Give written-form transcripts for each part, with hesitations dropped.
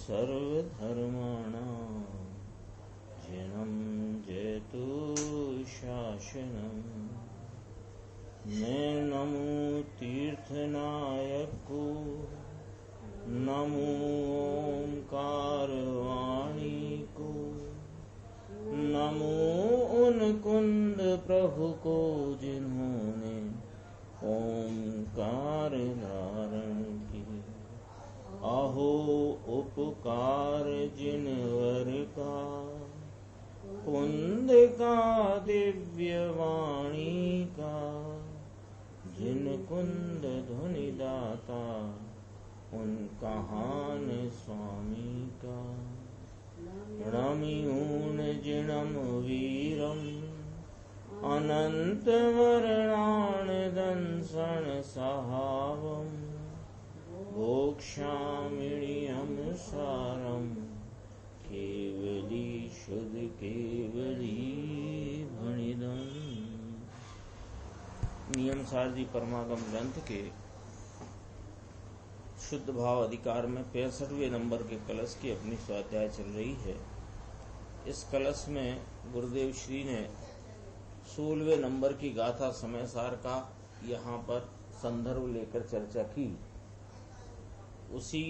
सर्वधर्माणां जिनं जयतु शासनम्। मैं नमो तीर्थनायक को, नमो ओंकार वाणी को, नमो उन कुंद प्रभु को जिन्होंने ओंकार धारण किए। अहो उपकार जिनवर का, कुंद का दिव्य वाणी का, जिन कुंद धुनि दाता उन कहान स्वामी का। रमियून जिणम वीरम अनंत वर्णान दंसन सहावम। भोक्षामिणियम सारम केवली शुद्ध केवली भणिदम। नियम सारजी परमागम ग्रंथ के शुद्ध भाव अधिकार में 65वें नंबर के कलश की अपनी स्वाध्याय चल रही है। इस कलश में गुरुदेव श्री ने 16वें नंबर की गाथा समय सार का यहाँ पर संदर्भ लेकर चर्चा की। उसी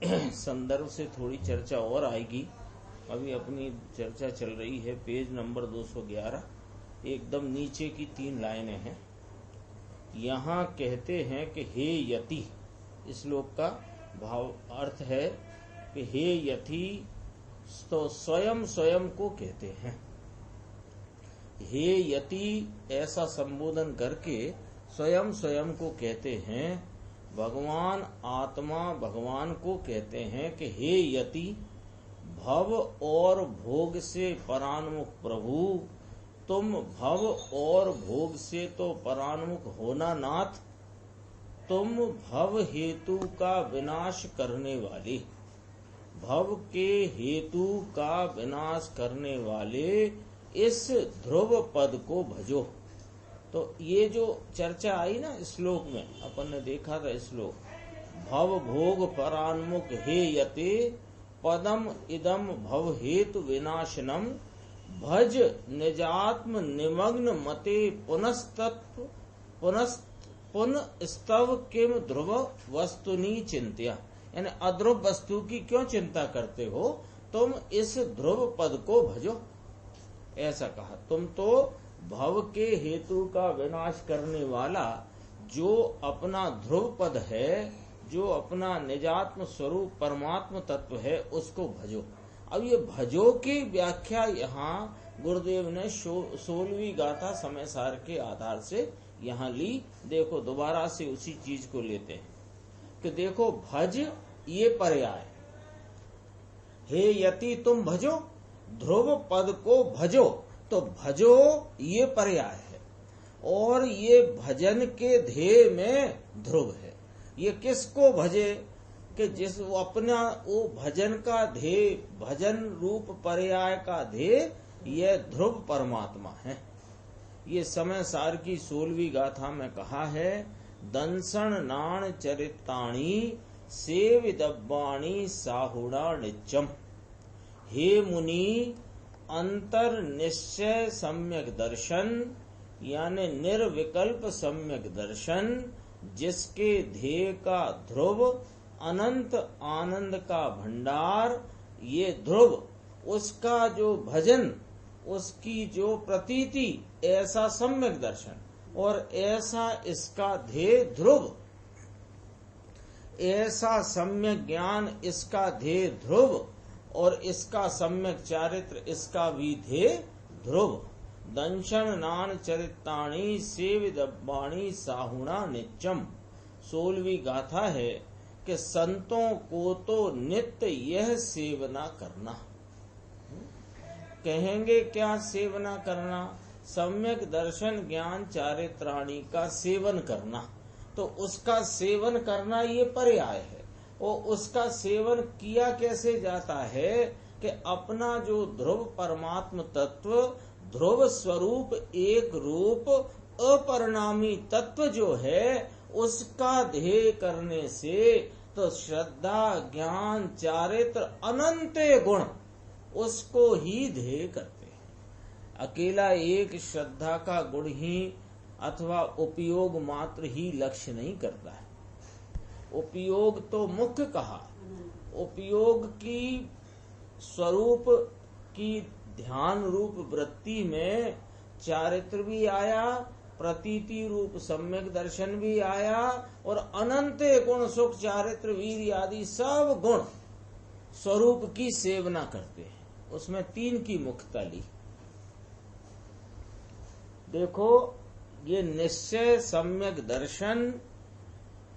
संदर्भ से थोड़ी चर्चा और आएगी। अभी अपनी चर्चा चल रही है पेज नंबर 211, एकदम नीचे की 3 लाइनें हैं। यहाँ कहते हैं कि हे यति, इस श्लोक का भाव अर्थ है कि हे यति तो स्वयं स्वयं को कहते हैं। हे यति ऐसा संबोधन करके स्वयं स्वयं को कहते हैं। भगवान आत्मा भगवान को कहते हैं कि हे यति, भव और भोग से परान्मुख प्रभु, तुम भव और भोग से तो परान्मुख होना नाथ, तुम भव हेतु का विनाश करने वाले, भव के हेतु का विनाश करने वाले इस ध्रुव पद को भजो। तो ये जो चर्चा आई ना श्लोक में, अपन ने देखा था श्लोक, भव भोग परान्मुख हे यते पदम इदम भव हेतु विनाशनम भज निजात्म निमग्न मते पुनस्तव किम ध्रुव वस्तुनि चिंत्या। यानी अध्रुव वस्तु की क्यों चिंता करते हो, तुम इस ध्रुव पद को भजो। ऐसा कहा, तुम तो भव के हेतु का विनाश करने वाला जो अपना ध्रुव पद है, जो अपना निजात्म स्वरूप परमात्म तत्व है, उसको भजो। अब ये भजो की व्याख्या यहाँ गुरुदेव ने 16वीं गाथा समय सार के आधार से यहाँ ली। देखो दोबारा से उसी चीज को लेते हैं कि देखो भज ये पर्याय, हे यति तुम भजो, ध्रुव पद को भजो, तो भजो ये पर्याय है और ये भजन के ध्येय में ध्रुव है। ये किसको भजे कि जिस वो अपना वो भजन का ध्येय, भजन रूप पर्याय का ध्येय ये ध्रुव परमात्मा है। ये समय सार की 16वीं गाथा में कहा है, दंसन नाण चरिताणी सेविदब्बाणी साहुड़ा नित्यम। हे मुनि अंतर निश्चय सम्यक दर्शन, यानी निर्विकल्प सम्यक दर्शन, जिसके ध्येय का ध्रुव अनंत आनंद का भंडार, ये ध्रुव, उसका जो भजन, उसकी जो प्रतीति, ऐसा सम्यक दर्शन और ऐसा इसका ध्येय ध्रुव, ऐसा सम्यक ज्ञान इसका ध्येय ध्रुव और इसका सम्यक चारित्र इसका भी ध्येय ध्रुव। दंशन नान चरिताणी सेविदब्बाणी साहुणा नित्यम। 16वीं गाथा है कि संतों को तो नित्य यह सेवना करना। कहेंगे क्या सेवना करना? सम्यक दर्शन ज्ञान चारित्राणी का सेवन करना। तो उसका सेवन करना ये पर्याय है। और उसका सेवन किया कैसे जाता है कि अपना जो ध्रुव परमात्म तत्व, ध्रुव स्वरूप एक रूप अपरिणामी तत्व जो है, उसका ध्येय करने से तो श्रद्धा ज्ञान चारित्र अनंत गुण उसको ही ध्येय करते हैं। अकेला एक श्रद्धा का गुण ही अथवा उपयोग मात्र ही लक्ष्य नहीं करता है। उपयोग तो मुख्य कहा, उपयोग की स्वरूप की ध्यान रूप वृत्ति में चारित्र भी आया, प्रतीति रूप सम्यक दर्शन भी आया, और अनंत गुण सुख चारित्र वीर आदि सब गुण स्वरूप की सेवना करते हैं। उसमें 3 की मुख्यता ली। देखो, ये निश्चय सम्यक दर्शन,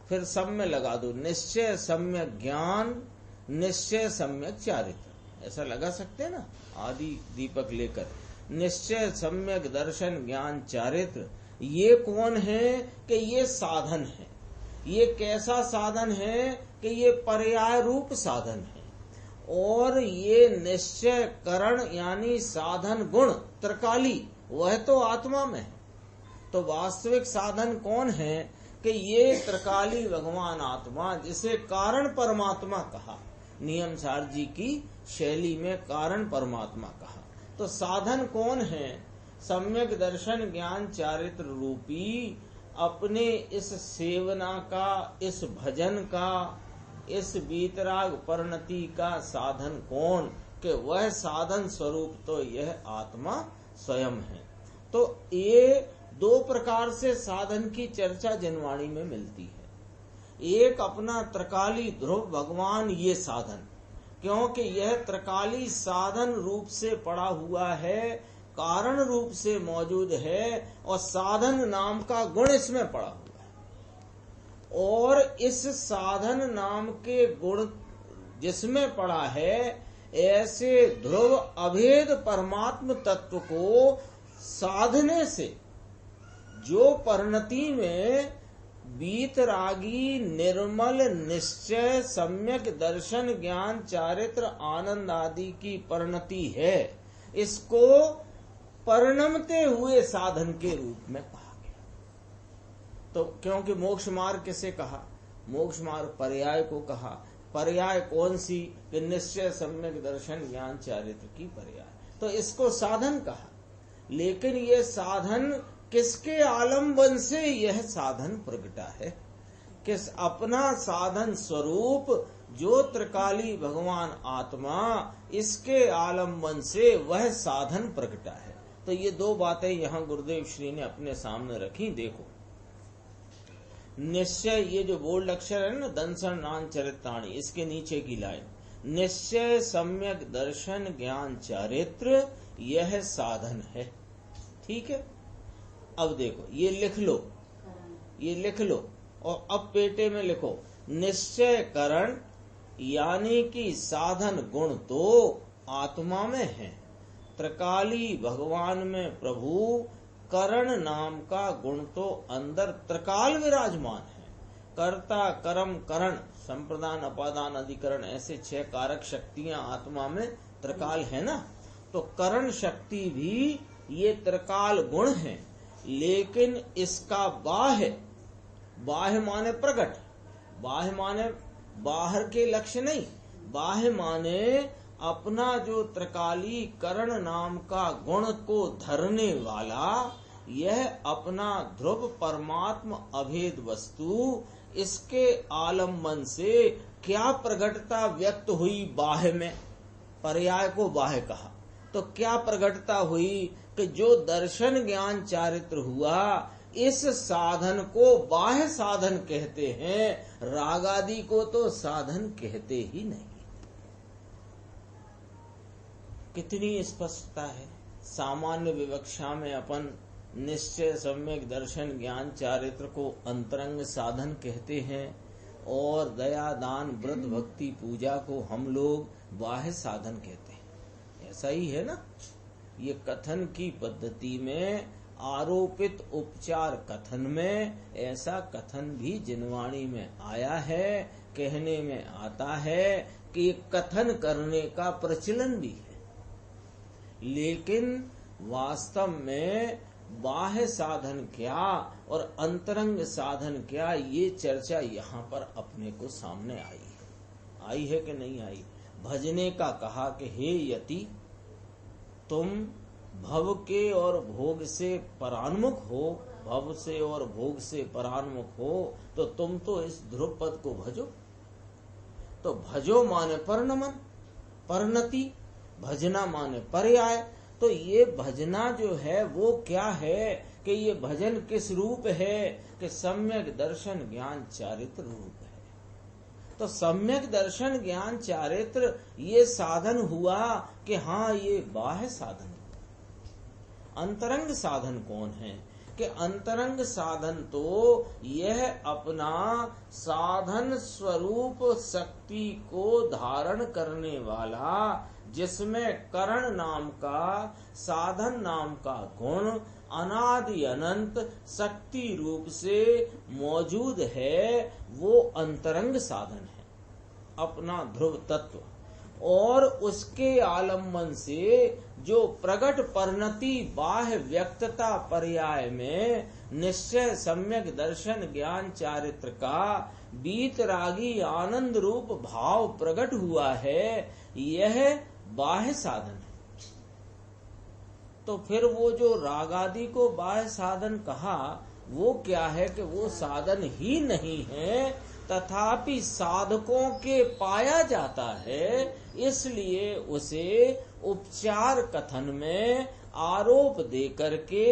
फिर सब में लगा दो निश्चय सम्यक ज्ञान, निश्चय सम्यक चारित्र, ऐसा लगा सकते हैं ना, आदि दीपक लेकर। निश्चय सम्यक दर्शन ज्ञान चारित्र, ये कौन है कि ये साधन है। ये कैसा साधन है कि ये पर्याय रूप साधन है। और ये निश्चय करण यानी साधन गुण त्रिकाली, वह तो आत्मा में है। तो वास्तविक साधन कौन है कि ये त्रिकाली भगवान आत्मा, जिसे कारण परमात्मा कहा, नियम सार जी की शैली में कारण परमात्मा कहा। तो साधन कौन है? सम्यक दर्शन ज्ञान चारित्र रूपी अपने इस सेवना का, इस भजन का, इस बीतराग परिणति का साधन कौन? कि वह साधन स्वरूप तो यह आत्मा स्वयं है। तो ये 2 प्रकार से साधन की चर्चा जनवाणी में मिलती है। एक अपना त्रिकाली ध्रुव भगवान ये साधन, क्योंकि यह त्रिकाली साधन रूप से पड़ा हुआ है, कारण रूप से मौजूद है, और साधन नाम का गुण इसमें पड़ा हुआ है। और इस साधन नाम के गुण जिसमें पड़ा है, ऐसे ध्रुव अभेद परमात्म तत्व को साधने से जो परिणति में बीतरागी निर्मल निश्चय सम्यक दर्शन ज्ञान चारित्र आनंद आदि की परिणति है, इसको परिणमते हुए साधन के रूप में कहा गया। तो क्योंकि मोक्ष मार्ग किसे कहा? मोक्ष मार्ग पर्याय को कहा। पर्याय कौन सी? कि निश्चय सम्यक दर्शन ज्ञान चारित्र की पर्याय, तो इसको साधन कहा। लेकिन ये साधन किसके आलम्बन से यह साधन प्रगटा है? किस अपना साधन स्वरूप जो त्रिकाली भगवान आत्मा, इसके आलम्बन से वह साधन प्रगटा है। तो ये 2 बातें यहाँ गुरुदेव श्री ने अपने सामने रखी। देखो, निश्चय, ये जो बोल्ड अक्षर है ना, दंसन नान चरित्राणी, इसके नीचे की लाइन, निश्चय सम्यक दर्शन ज्ञान चारित्र, यह साधन है। ठीक है। अब देखो, ये लिख लो, ये लिख लो, और अब पेटे में लिखो निश्चय करण, यानी कि साधन गुण तो आत्मा में है, त्रिकाली भगवान में प्रभु, करण नाम का गुण तो अंदर त्रिकाल विराजमान है। कर्ता कर्म करण संप्रदान अपादान अधिकरण, ऐसे 6 कारक शक्तियां आत्मा में त्रिकाल है ना। तो करण शक्ति भी ये त्रिकाल गुण है। लेकिन इसका बाह्य, बाह्य माने प्रकट, बाह्य माने बाहर के लक्ष्य नहीं, बाह्य माने अपना जो त्रिकाली करण नाम का गुण को धरने वाला, यह अपना ध्रुव परमात्म अभेद वस्तु, इसके आलम्बन से क्या प्रगटता व्यक्त हुई बाह्य में? पर्याय को बाह्य कहा। तो क्या प्रगटता हुई कि जो दर्शन ज्ञान चारित्र हुआ, इस साधन को बाह्य साधन कहते हैं, राग आदि को तो साधन कहते ही नहीं। कितनी स्पष्टता है। सामान्य विवक्षा में अपन निश्चय सम्यक दर्शन ज्ञान चारित्र को अंतरंग साधन कहते हैं, और दया दान व्रत भक्ति पूजा को हम लोग बाह्य साधन कहते हैं। ऐसा ही है ना। ये कथन की पद्धति में, आरोपित उपचार कथन में, ऐसा कथन भी जिनवाणी में आया है, कहने में आता है कि ये कथन करने का प्रचलन भी है। लेकिन वास्तव में बाह्य साधन क्या और अंतरंग साधन क्या, ये चर्चा यहाँ पर अपने को सामने आई है कि नहीं आई। भजने का कहा कि हे यति, तुम भव के और भोग से परान्मुख हो, भव से और भोग से परान्मुख हो, तो तुम तो इस ध्रुव पद को भजो। तो भजो माने परिणमन, परिणति, भजना माने पर्याय। तो ये भजना जो है वो क्या है कि ये भजन किस रूप है कि सम्यक दर्शन ज्ञान चारित्र रूप है। तो सम्यक दर्शन ज्ञान चारित्र ये साधन हुआ कि हाँ ये बाह्य साधन। अंतरंग साधन कौन है कि अंतरंग साधन तो यह अपना साधन स्वरूप शक्ति को धारण करने वाला, जिसमें करण नाम का, साधन नाम का गुण अनादि अनंत शक्ति रूप से मौजूद है, वो अंतरंग साधन है, अपना ध्रुव तत्व। और उसके आलम्बन से जो प्रगट परिणति बाह्य व्यक्तता पर्याय में निश्चय सम्यक दर्शन ज्ञान चारित्र का बीतरागी आनंद रूप भाव प्रकट हुआ है, यह बाह्य साधन है। तो फिर वो जो राग आदि को बाह्य साधन कहा, वो क्या है कि वो साधन ही नहीं है, तथापि साधकों के पाया जाता है, इसलिए उसे उपचार कथन में आरोप दे करके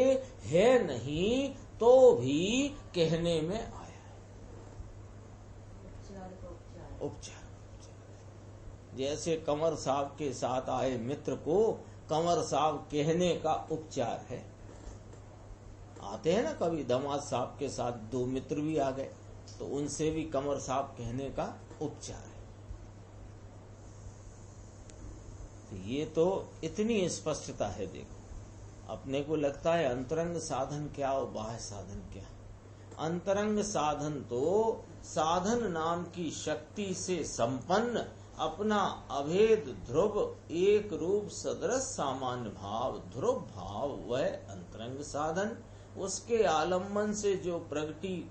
है नहीं तो भी कहने में आया है। उपचार जैसे कंवर साहब के साथ आए मित्र को कंवर साहब कहने का उपचार है। आते हैं ना कभी दामाद साहब के साथ दो मित्र भी आ गए तो उनसे भी कंवर साहब कहने का उपचार है। तो ये तो इतनी स्पष्टता है। देखो अपने को लगता है अंतरंग साधन क्या और बाह्य साधन क्या। अंतरंग साधन तो साधन नाम की शक्ति से संपन्न अपना अभेद ध्रुव एक रूप सदृश सामान्य भाव ध्रुव भाव वह अंतरंग साधन, उसके आलम्बन से जो प्रगति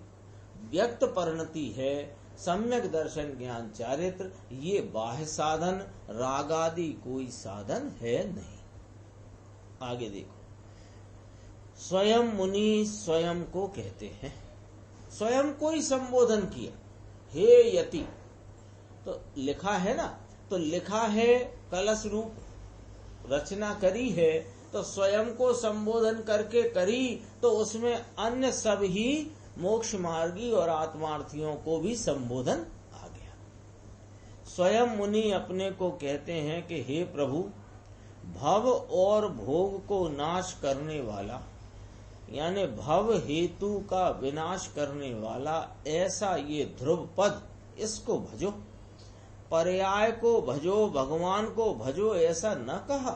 व्यक्त परिणति है सम्यक दर्शन ज्ञान चारित्र, ये बाह्य साधन राग आदि कोई साधन है नहीं। आगे देखो, स्वयं मुनि स्वयं को कहते हैं, स्वयं को ही संबोधन किया, हे यति। तो लिखा है ना, तो लिखा है कलश रूप रचना करी है, तो स्वयं को संबोधन करके करी, तो उसमें अन्य सभी मोक्ष मार्गी और आत्मार्थियों को भी संबोधन आ गया। स्वयं मुनि अपने को कहते हैं कि हे प्रभु, भव और भोग को नाश करने वाला, यानी भव हेतु का विनाश करने वाला ऐसा ये ध्रुव पद, इसको भजो। पर्याय को भजो, भगवान को भजो ऐसा न कहा।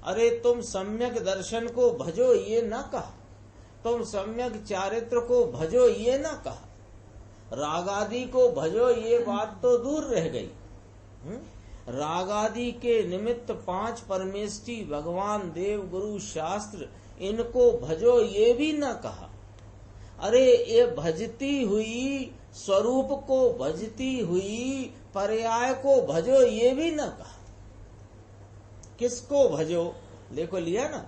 अरे तुम सम्यक दर्शन को भजो ये न कहा, तुम सम्यक चारित्र को भजो ये न कहा, रागादि को भजो ये बात तो दूर रह गई। रागादि के निमित्त पांच परमेष्टि भगवान देव गुरु शास्त्र इनको भजो ये भी न कहा। अरे ये भजती हुई स्वरूप को भजती हुई पर्याय को भजो ये भी न कहा। किसको भजो? देखो लिया ना,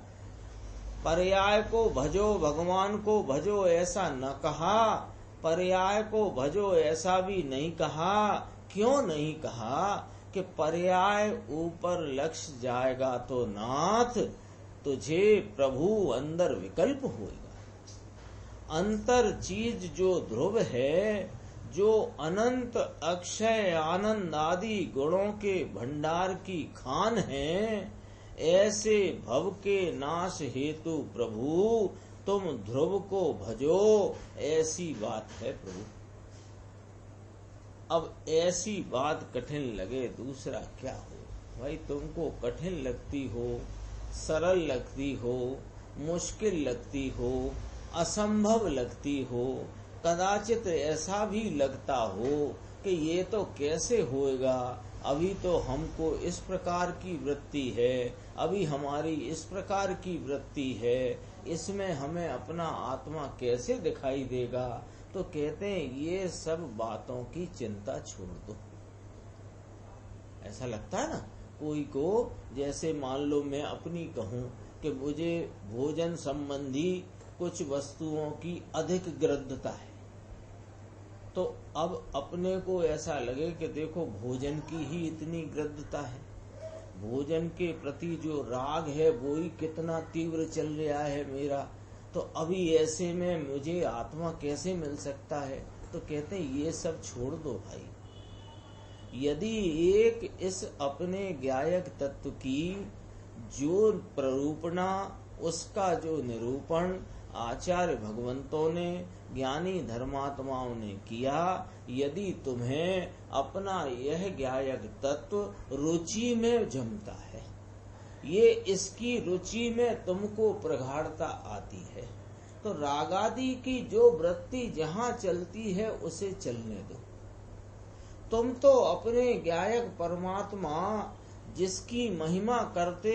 पर्याय को भजो, भगवान को भजो ऐसा न कहा, पर्याय को भजो ऐसा भी नहीं कहा। क्यों नहीं कहा? कि पर्याय ऊपर लक्ष्य जाएगा तो नाथ तुझे प्रभु अंदर विकल्प होगा। अंतर चीज जो ध्रुव है, जो अनंत अक्षय आनंद आदि गुणों के भंडार की खान है, ऐसे भव के नाश हेतु प्रभु तुम ध्रुव को भजो, ऐसी बात है प्रभु। अब ऐसी बात कठिन लगे दूसरा क्या हो भाई। तुमको कठिन लगती हो, सरल लगती हो, मुश्किल लगती हो, असंभव लगती हो, कदाचित ऐसा भी लगता हो कि ये तो कैसे होएगा, अभी तो हमको इस प्रकार की वृत्ति है, अभी हमारी इस प्रकार की वृत्ति है, इसमें हमें अपना आत्मा कैसे दिखाई देगा? तो कहते हैं ये सब बातों की चिंता छोड़ दो। ऐसा लगता है ना कोई को, जैसे मान लो मैं अपनी कहूं कि मुझे भोजन संबंधी कुछ वस्तुओं की अधिक ग्रद्धता है, तो अब अपने को ऐसा लगे कि देखो भोजन की ही इतनी ग्रद्धता है, भोजन के प्रति जो राग है वो ही कितना तीव्र चल रहा है मेरा, तो अभी ऐसे में मुझे आत्मा कैसे मिल सकता है? तो कहते हैं ये सब छोड़ दो भाई। यदि एक इस अपने ज्ञायक तत्व की जो प्ररूपणा, उसका जो निरूपण आचार्य भगवंतों ने, ज्ञानी धर्मात्माओं ने किया, यदि तुम्हें अपना यह ज्ञायक तत्व रुचि में जमता है, ये इसकी रुचि में तुमको प्रगाढ़ता आती है, तो रागादि की जो वृत्ति जहाँ चलती है उसे चलने दो। तुम तो अपने ज्ञायक परमात्मा जिसकी महिमा करते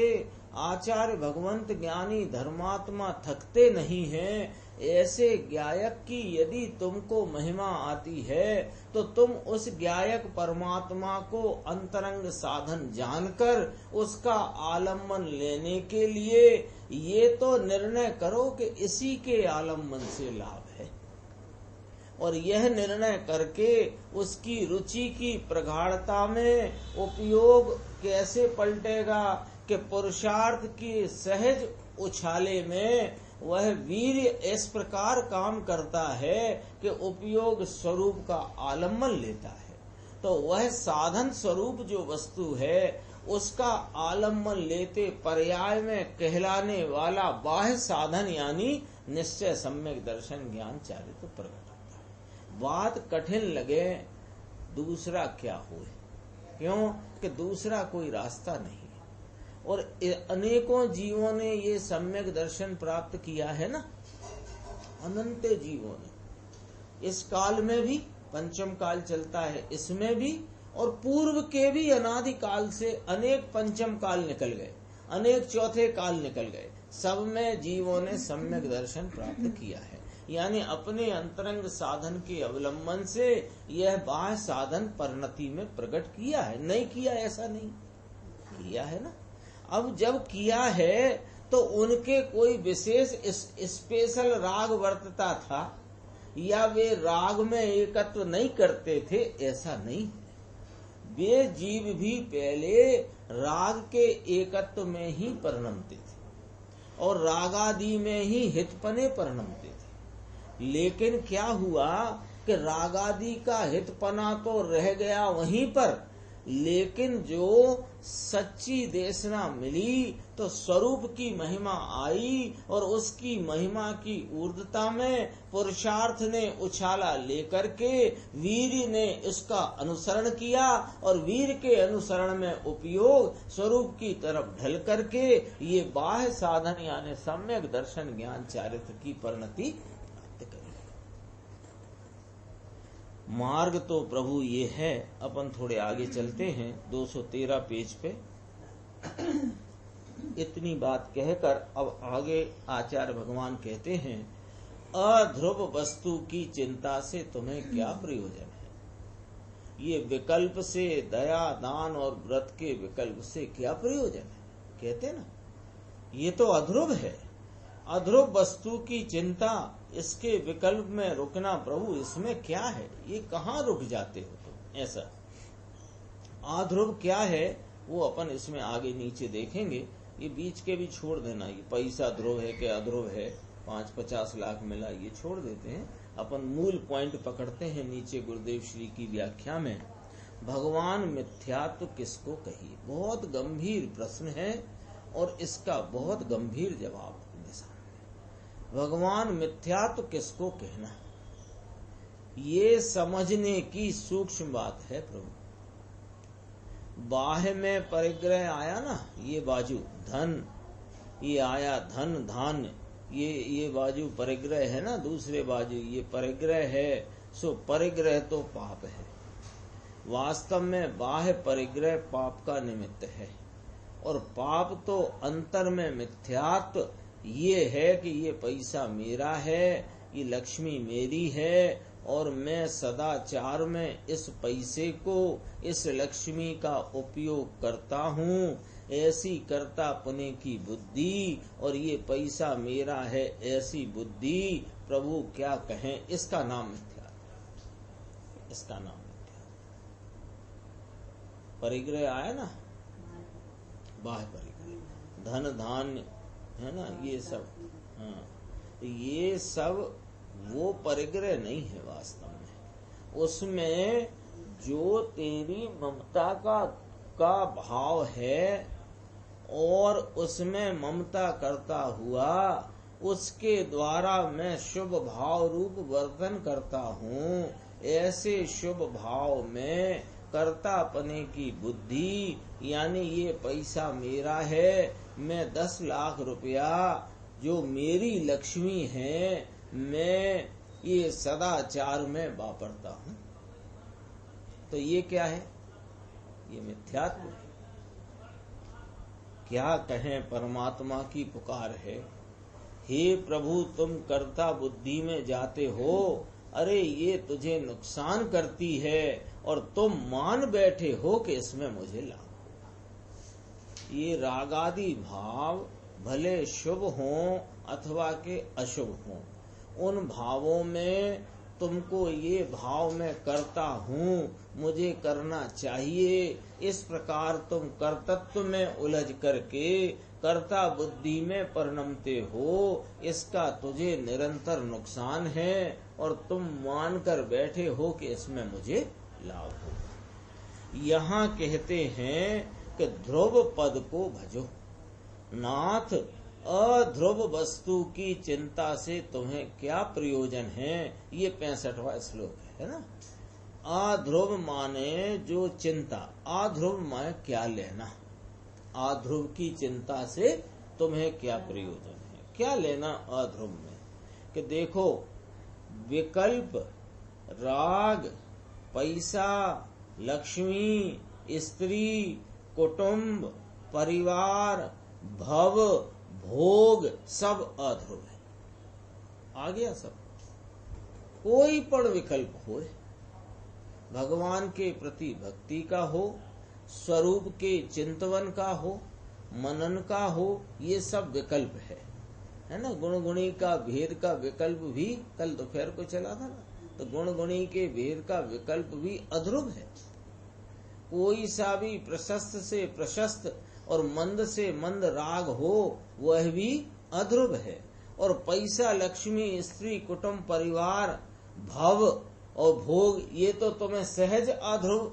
आचार्य भगवंत ज्ञानी धर्मात्मा थकते नहीं हैं, ऐसे ज्ञायक की यदि तुमको महिमा आती है तो तुम उस ज्ञायक परमात्मा को अंतरंग साधन जानकर उसका आलम्बन लेने के लिए ये तो निर्णय करो कि इसी के आलम्बन से लाभ है, और यह निर्णय करके उसकी रुचि की प्रगाढ़ता में उपयोग कैसे पलटेगा कि पुरुषार्थ की सहज उछाले में वह वीर इस प्रकार काम करता है कि उपयोग स्वरूप का आलम्बन लेता है, तो वह साधन स्वरूप जो वस्तु है उसका आलम्बन लेते पर्याय में कहलाने वाला बाह्य साधन यानी निश्चय सम्यक दर्शन ज्ञान चारित्र प्रकट होता है। बात कठिन लगे दूसरा क्या हो, क्यों कि दूसरा कोई रास्ता नहीं, और अनेकों जीवों ने ये सम्यक दर्शन प्राप्त किया है ना, अनंत जीवों ने। इस काल में भी पंचम काल चलता है, इसमें भी, और पूर्व के भी अनादि काल से अनेक पंचम काल निकल गए, अनेक चौथे काल निकल गए, सब में जीवों ने सम्यक दर्शन प्राप्त किया है। यानी अपने अंतरंग साधन के अवलंबन से यह बाह्य साधन परिणति में प्रकट किया है, नहीं किया ऐसा नहीं, किया है ना। अब जब किया है तो उनके कोई विशेष स्पेशल राग वर्तता था या वे राग में एकत्व नहीं करते थे, ऐसा नहीं। वे जीव भी पहले राग के एकत्व में ही परिणमते थे और रागादि में ही हितपने परिणमते थे, लेकिन क्या हुआ कि रागादि का हितपना तो रह गया वहीं पर, लेकिन जो सच्ची देशना मिली तो स्वरूप की महिमा आई, और उसकी महिमा की ऊर्ध्वता में पुरुषार्थ ने उछाला लेकर के वीर ने इसका अनुसरण किया, और वीर के अनुसरण में उपयोग स्वरूप की तरफ ढल करके ये बाह्य साधन यानी सम्यक दर्शन ज्ञान चारित्र की परिणति मार्ग तो प्रभु ये है। अपन थोड़े आगे चलते हैं 213 पेज पे। इतनी बात कहकर अब आगे आचार्य भगवान कहते हैं, अध्रुव वस्तु की चिंता से तुम्हें क्या प्रयोजन है? ये विकल्प से, दया दान और व्रत के विकल्प से क्या प्रयोजन है? कहते ना ये तो अध्रुव है, अध्रुव वस्तु की चिंता, इसके विकल्प में रुकना प्रभु इसमें क्या है? ये कहाँ रुक जाते हो तुम? ऐसा अध्रुव क्या है वो अपन इसमें आगे नीचे देखेंगे, ये बीच के भी छोड़ देना, ये पैसा ध्रुव है कि अध्रुव है, 5-50 लाख मिला, ये छोड़ देते हैं। अपन मूल पॉइंट पकड़ते हैं नीचे गुरुदेव श्री की व्याख्या में। भगवान मिथ्यात्व किसको कहिए? बहुत गंभीर प्रश्न है और इसका बहुत गंभीर जवाब भगवान मिथ्यात्व किसको कहना, ये समझने की सूक्ष्म बात है प्रभु। बाह्य में परिग्रह आया ना, ये बाजू धन, ये आया धन धान्य, ये बाजू परिग्रह है ना, दूसरे बाजू ये परिग्रह है, सो परिग्रह तो पाप है। वास्तव में बाह्य परिग्रह पाप का निमित्त है, और पाप तो अंतर में मिथ्यात्व ये है कि ये पैसा मेरा है, ये लक्ष्मी मेरी है, और मैं सदाचार में इस पैसे को, इस लक्ष्मी का उपयोग करता हूँ, ऐसी कर्तापने की बुद्धि, और ये पैसा मेरा है ऐसी बुद्धि, प्रभु क्या कहें, इसका नाम मिथ्या, इसका नाम मिथ्या। परिग्रह आया ना, बाह्य परिग्रह, धन धान्य है ना, ये सब, हाँ, ये सब वो परिग्रह नहीं है वास्तव में। उसमें जो तेरी ममता का भाव है, और उसमें ममता करता हुआ उसके द्वारा मैं शुभ भाव रूप वर्तन करता हूँ, ऐसे शुभ भाव में कर्तापने की बुद्धि, यानी ये पैसा मेरा है, मैं 10 लाख रुपया जो मेरी लक्ष्मी है, मैं ये सदाचार में वापरता हूँ, तो ये क्या है, ये मिथ्यात्व है। क्या कहें, परमात्मा की पुकार है, हे प्रभु तुम कर्ता बुद्धि में जाते हो, अरे ये तुझे नुकसान करती है, और तुम मान बैठे हो कि इसमें मुझे लाभ। ये रागादि भाव भले शुभ हों अथवा के अशुभ हों, उन भावों में तुमको ये भाव मैं करता हूँ, मुझे करना चाहिए, इस प्रकार तुम कर्तत्व में उलझ करके कर्ता बुद्धि में परिणमते हो, इसका तुझे निरंतर नुकसान है, और तुम मान कर बैठे हो कि इसमें मुझे लाभ हो। यहाँ कहते हैं कि ध्रुव पद को भजो, नाथ अध्रुव वस्तु की चिंता से तुम्हें क्या प्रयोजन है, ये 65वां श्लोक है ना। अध्रुव माने जो चिंता, अध्रुव माने क्या लेना, अध्रुव की चिंता से तुम्हें क्या प्रयोजन है, क्या लेना अध्रुव में, कि देखो विकल्प, राग, पैसा, लक्ष्मी, स्त्री, कुटुंब, परिवार, भव, भोग सब अध्रुव है। आ गया सब। कोई पण विकल्प हो, भगवान के प्रति भक्ति का हो, स्वरूप के चिंतवन का हो, मनन का हो, ये सब विकल्प है ना। गुण गुणी का भेद का विकल्प भी कल दोपहर को चला था ना, तो गुण गुणी के भेद का विकल्प भी अध्रुव है। कोई सा भी प्रशस्त से प्रशस्त और मंद से मंद राग हो, वह भी अध्रुव है। और पैसा, लक्ष्मी, स्त्री, कुटुंब, परिवार, भव और भोग, ये तो तुम्हें सहज अध्रुव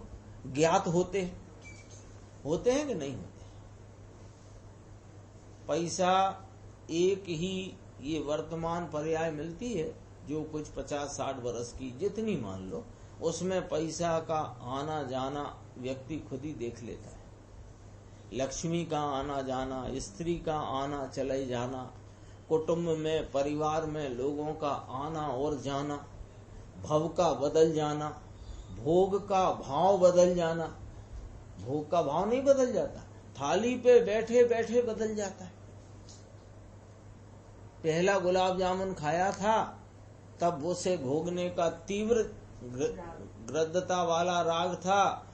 ज्ञात होते हैं कि नहीं होते। पैसा एक ही ये वर्तमान पर्याय मिलती है, जो कुछ 50-60 वर्ष की जितनी मान लो, उसमें पैसा का आना जाना व्यक्ति खुद ही देख लेता है। लक्ष्मी का आना जाना, स्त्री का आना चले जाना, कुटुंब में, परिवार में लोगों का आना और जाना, भव का बदल जाना, भोग का भाव बदल जाना। भोग का भाव नहीं बदल जाता, थाली पे बैठे बैठे बदल जाता है। पहला गुलाब जामुन खाया था, तब उसे भोगने का तीव्र गृद्धता वाला राग था,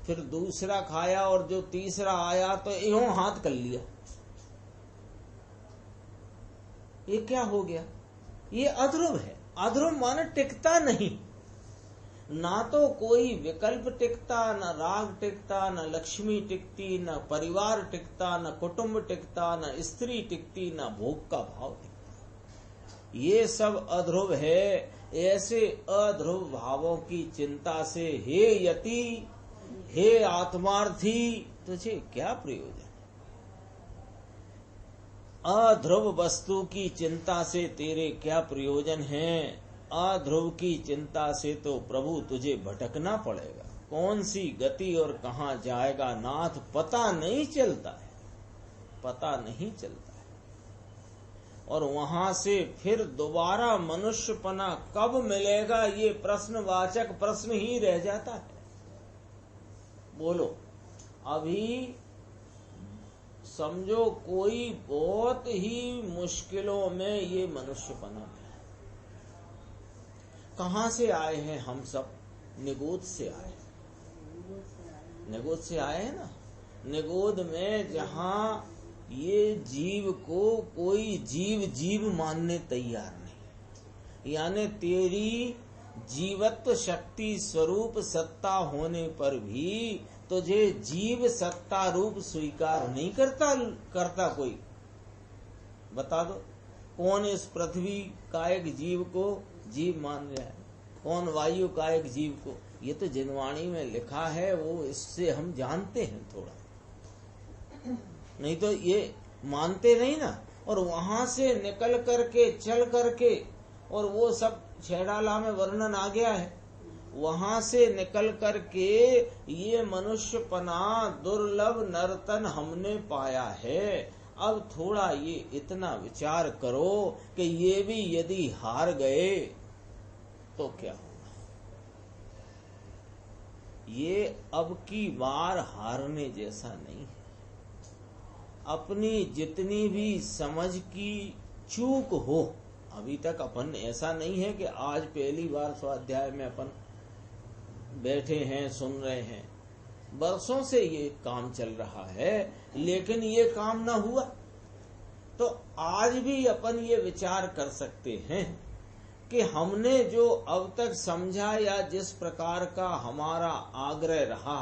फिर दूसरा खाया और जो तीसरा आया तो यूं हाथ कर लिया। ये क्या हो गया? ये अध्रुव है। अध्रुव माने टिकता नहीं, ना तो कोई विकल्प टिकता, न राग टिकता, न लक्ष्मी टिकती, न परिवार टिकता, न कुटुंब टिकता, न स्त्री टिकती, न भोग का भाव टिकता। ये सब अध्रुव है। ऐसे अध्रुव भावों की चिंता से हे यति, हे आत्मार्थी, तुझे क्या प्रयोजन? अध्रुव वस्तु की चिंता से तेरे क्या प्रयोजन है? अध्रुव की चिंता से तो प्रभु तुझे भटकना पड़ेगा। कौन सी गति और कहाँ जाएगा नाथ, पता नहीं चलता है, पता नहीं चलता है। और वहां से फिर दोबारा मनुष्यपना कब मिलेगा, ये प्रश्नवाचक प्रश्न ही रह जाता है। बोलो, अभी समझो कोई बहुत ही मुश्किलों में ये मनुष्यपना है। कहाँ से आए हैं हम सब? निगोद से आए, निगोद से आए हैं ना। निगोद में जहाँ ये जीव को कोई जीव मानने तैयार नहीं, यानी तेरी जीवत्व शक्ति स्वरूप सत्ता होने पर भी तुझे जीव सत्ता रूप स्वीकार नहीं करता कोई। बता दो कौन इस पृथ्वी का एक जीव को जीव मान रहा है, कौन वायु का एक जीव को? ये तो जिनवाणी में लिखा है, वो इससे हम जानते हैं थोड़ा, नहीं तो ये मानते नहीं ना। और वहां से निकल करके चल करके, और वो सब छेड़ाला में वर्णन आ गया है, वहां से निकल करके ये मनुष्यपना दुर्लभ नर्तन हमने पाया है। अब थोड़ा ये इतना विचार करो कि ये भी यदि हार गए तो क्या होगा। ये अब की बार हारने जैसा नहीं है। अपनी जितनी भी समझ की चूक हो, अभी तक अपन ऐसा नहीं है कि आज पहली बार स्वाध्याय में अपन बैठे हैं सुन रहे हैं, बरसों से ये काम चल रहा है, लेकिन ये काम ना हुआ तो आज भी अपन ये विचार कर सकते हैं कि हमने जो अब तक समझा या जिस प्रकार का हमारा आग्रह रहा,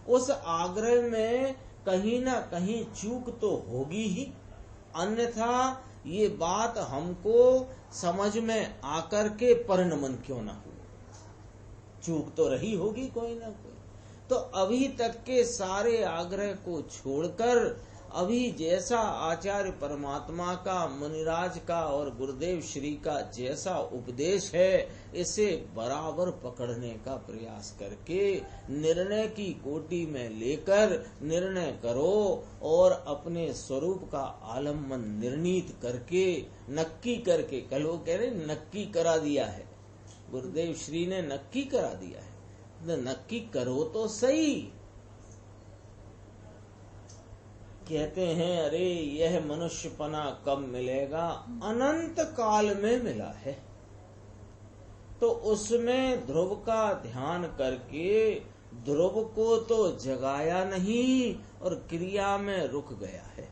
उस आग्रह में कहीं ना कहीं चूक तो होगी ही, अन्यथा ये बात हमको समझ में आकर के परिणमन क्यों ना हो। चूक तो रही होगी कोई ना कोई। तो अभी तक के सारे आग्रह को छोड़कर अभी जैसा आचार्य परमात्मा का, मुनिराज का और गुरुदेव श्री का जैसा उपदेश है, इसे बराबर पकड़ने का प्रयास करके निर्णय की कोटि में लेकर निर्णय करो और अपने स्वरूप का आलम्बन निर्णीत करके, नक्की करके, कल वो कह रहे नक्की करा दिया है, गुरुदेव श्री ने नक्की करा दिया है, तो नक्की करो तो सही। कहते हैं अरे यह मनुष्यपना कब मिलेगा? अनंत काल में मिला है। तो उसमें ध्रुव का ध्यान करके ध्रुव को तो जगाया नहीं और क्रिया में रुक गया है।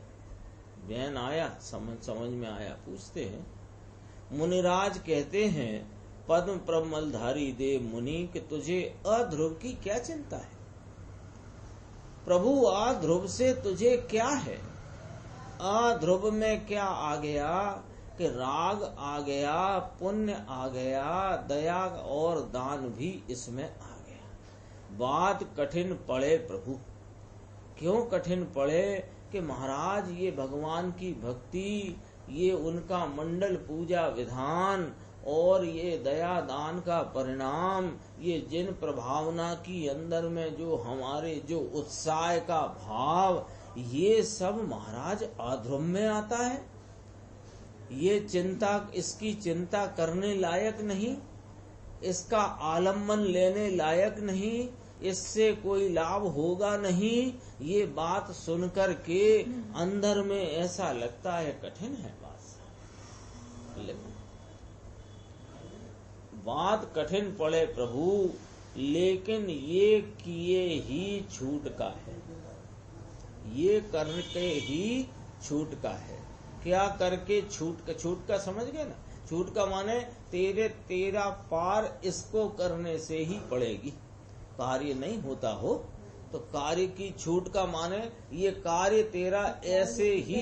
बहन आया, समझ में आया? पूछते हैं मुनिराज कहते हैं पद्म प्रमलधारी देव मुनि कि तुझे अध्रुव की क्या चिंता है? प्रभु अध्रुव से तुझे क्या है? अध्रुव में क्या आ गया कि राग आ गया, पुण्य आ गया, दया और दान भी इसमें आ गया। बात कठिन पड़े प्रभु। क्यों कठिन पड़े? कि महाराज ये भगवान की भक्ति, ये उनका मंडल पूजा विधान और ये दया दान का परिणाम, ये जिन प्रभावना की अंदर में जो हमारे जो उत्साह का भाव, ये सब महाराज अध्रुव में आता है। ये चिंता, इसकी चिंता करने लायक नहीं, इसका आलम्बन लेने लायक नहीं, इससे कोई लाभ होगा नहीं। ये बात सुनकर के अंदर में ऐसा लगता है कठिन है बात कठिन पड़े प्रभु, लेकिन ये किए ही छूट का है, ये करके ही छूट का है। क्या करके छूट का समझ गए ना? छूट का माने तेरा पार इसको करने से ही पड़ेगी। कार्य नहीं होता हो तो कार्य की छूट का माने ये कार्य तेरा ऐसे ही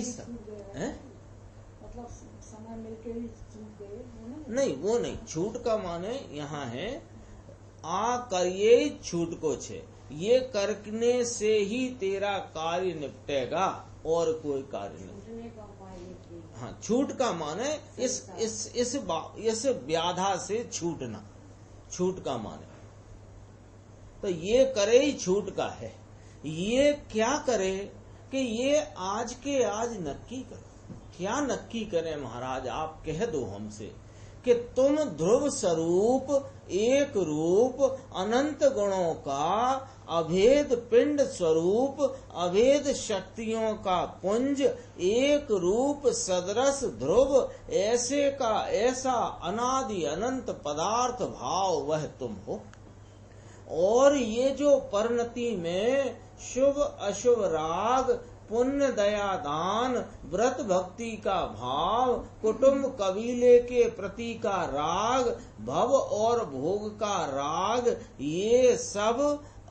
मतलब समय मिलके ही छूट गए नहीं, वो नहीं। छूट का माने यहाँ है आ करिए छूट को छे, ये करने से ही तेरा कार्य निपटेगा और कोई कार्य नहीं। हाँ, छूट का माने इस व्याधा से छूटना, छूट का माने तो ये करे ही छूट का है। ये क्या करे कि ये आज के आज नक्की करो। क्या नक्की करें महाराज? आप कह दो हमसे कि तुम ध्रुव स्वरूप एक रूप अनंत गुणों का अभेद पिंड स्वरूप अभेद शक्तियों का पुंज एक रूप सदरस ध्रुव ऐसे का ऐसा अनादि अनंत पदार्थ भाव वह तुम हो। और ये जो परिणति में शुभ अशुभ राग पुण्य दया दान व्रत भक्ति का भाव कुटुंब कबीले के प्रति का राग भव और भोग का राग ये सब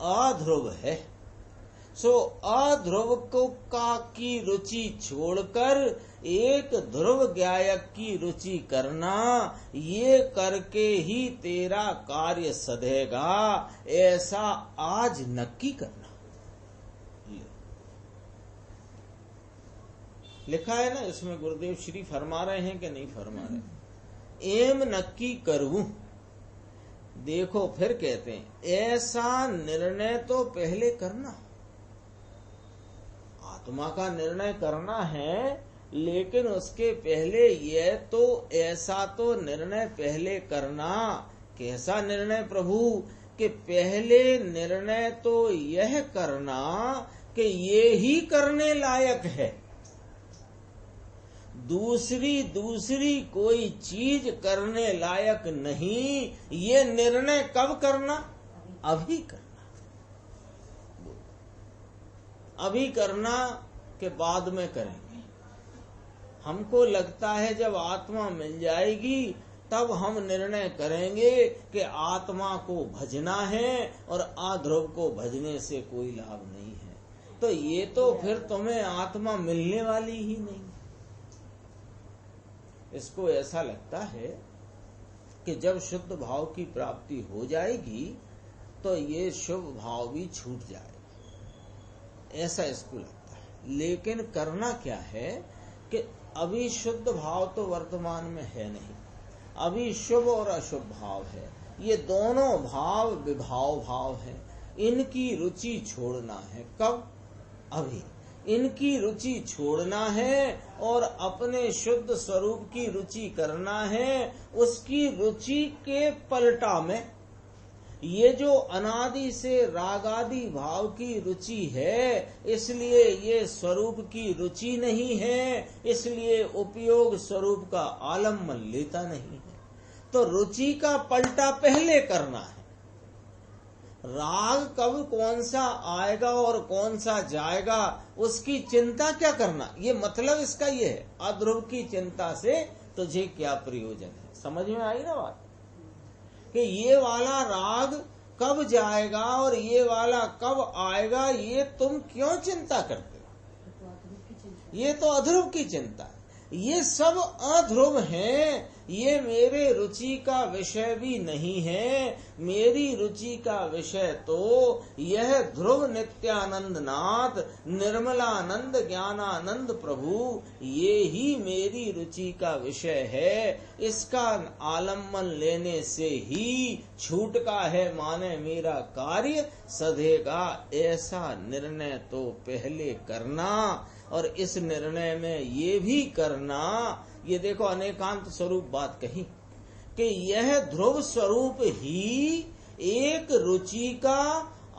अध्रुव है। सो अध्रुव को का की रुचि छोड़कर एक ध्रुव गायक की रुचि करना, ये करके ही तेरा कार्य सधेगा, ऐसा आज नक्की करना। लिखा है ना इसमें, गुरुदेव श्री फरमा रहे हैं कि नहीं फरमा रहे, एम नक्की करऊं। देखो फिर कहते हैं ऐसा निर्णय तो पहले करना, आत्मा का निर्णय करना है, लेकिन उसके पहले यह तो ऐसा तो निर्णय पहले करना। कैसा निर्णय प्रभु? कि पहले निर्णय तो यह करना कि ये ही करने लायक है, दूसरी कोई चीज करने लायक नहीं। ये निर्णय कब करना? अभी करना। अभी करना के बाद में करेंगे। हमको लगता है जब आत्मा मिल जाएगी तब हम निर्णय करेंगे कि आत्मा को भजना है और अध्रुव को भजने से कोई लाभ नहीं है। तो ये तो फिर तुम्हें आत्मा मिलने वाली ही नहीं। इसको ऐसा लगता है कि जब शुद्ध भाव की प्राप्ति हो जाएगी तो ये शुभ भाव भी छूट जाएगा, ऐसा इसको लगता है। लेकिन करना क्या है कि अभी शुद्ध भाव तो वर्तमान में है नहीं, अभी शुभ और अशुभ भाव है। ये दोनों भाव विभाव भाव है, इनकी रुचि छोड़ना है। कब? अभी इनकी रुचि छोड़ना है और अपने शुद्ध स्वरूप की रुचि करना है। उसकी रुचि के पलटा में ये जो अनादि से रागादि भाव की रुचि है, इसलिए ये स्वरूप की रुचि नहीं है, इसलिए उपयोग स्वरूप का आलम्बन लेता नहीं है। तो रुचि का पलटा पहले करना है। राग कब कौन सा आएगा और कौन सा जाएगा उसकी चिंता क्या करना, ये मतलब इसका ये है। अध्रुव की चिंता से तुझे क्या प्रयोजन है? समझ में आई ना बात? कि ये वाला राग कब जाएगा और ये वाला कब आएगा, ये तुम क्यों चिंता करते हो? ये तो अध्रुव की चिंता है। ये सब अध्रुव हैं, ये मेरे रुचि का विषय भी नहीं है। मेरी रुचि का विषय तो यह ध्रुव नित्यानंद नाथ निर्मलानंद ज्ञानानंद प्रभु, ये ही मेरी रुचि का विषय है। इसका आलम्बन लेने से ही छूट का है, माने मेरा कार्य सधेगा। ऐसा निर्णय तो पहले करना, और इस निर्णय में ये भी करना, ये देखो अनेकांत स्वरूप बात कही कि यह ध्रुव स्वरूप ही एक रुचि का